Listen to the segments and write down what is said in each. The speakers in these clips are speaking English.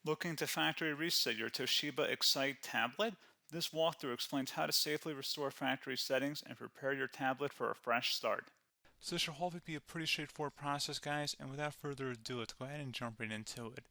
Looking to factory reset your Toshiba Excite tablet? This walkthrough explains how to safely restore factory settings and prepare your tablet for a fresh start. So this should hopefully be a pretty straightforward process, guys, and without further ado, let's go ahead and jump right into it.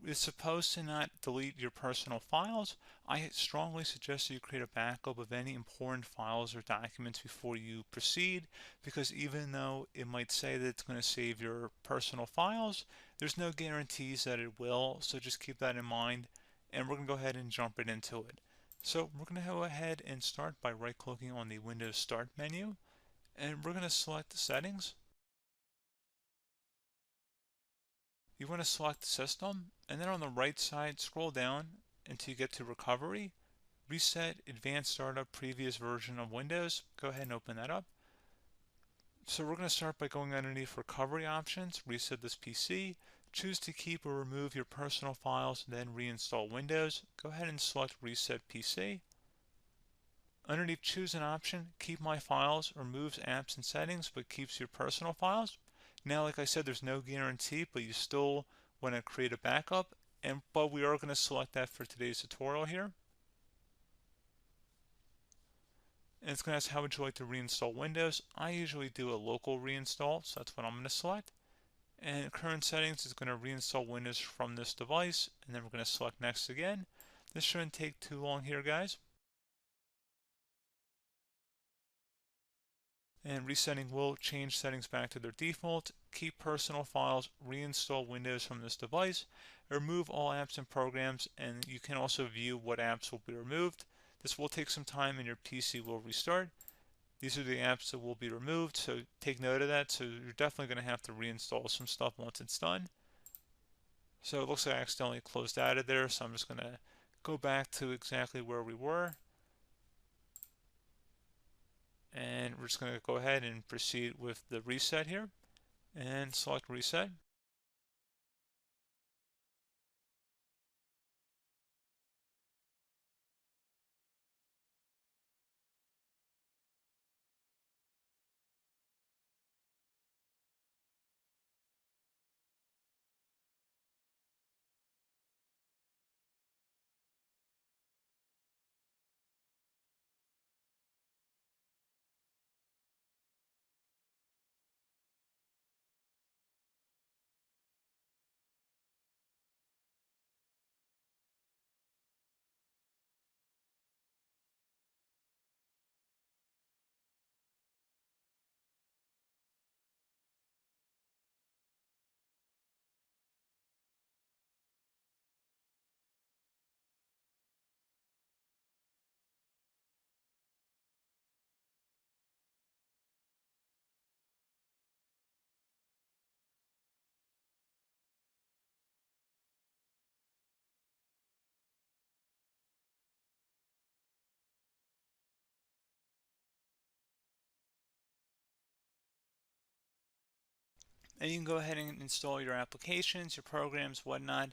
It's supposed to not delete your personal files. I strongly suggest that you create a backup of any important files or documents before you proceed, because even though it might say that it's going to save your personal files, there's no guarantees that it will, so just keep that in mind, and we're going to go ahead and jump right into it. So we're going to go ahead and start by right-clicking on the Windows Start menu, and we're going to select the settings. You want to select System, and then on the right side, scroll down until you get to Recovery. Reset Advanced Startup Previous Version of Windows. Go ahead and open that up. So we're going to start by going underneath Recovery Options, reset this PC. Choose to keep or remove your personal files, then reinstall Windows. Go ahead and select Reset PC. Underneath Choose an option, Keep My Files removes apps and settings but keeps your personal files. Now, like I said, there's no guarantee, but you still want to create a backup, but we are going to select that for today's tutorial here. And it's going to ask how would you like to reinstall Windows. I usually do a local reinstall, so that's what I'm going to select. And current settings is going to reinstall Windows from this device, and then we're going to select next again. This shouldn't take too long here, guys. And resetting will change settings back to their default, keep personal files, reinstall Windows from this device, remove all apps and programs, and you can also view what apps will be removed. This will take some time and your PC will restart. These are the apps that will be removed, so take note of that. So you're definitely going to have to reinstall some stuff once it's done. So it looks like I accidentally closed out of there, so I'm just going to go back to exactly where we were. And we're just going to go ahead and proceed with the reset here and select reset. And you can go ahead and install your applications, your programs, whatnot,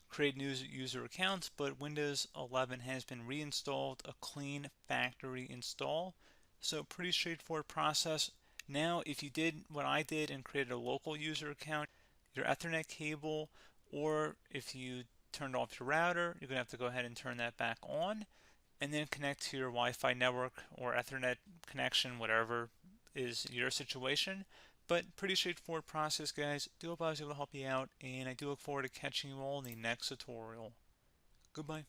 create new user accounts, but Windows 11 has been reinstalled, a clean factory install. So pretty straightforward process. Now, if you did what I did and created a local user account, your Ethernet cable, or if you turned off your router, you're going to have to go ahead and turn that back on and then connect to your Wi-Fi network or Ethernet connection, whatever is your situation. But pretty straightforward process, guys. Do hope I was able to help you out, and I do look forward to catching you all in the next tutorial. Goodbye.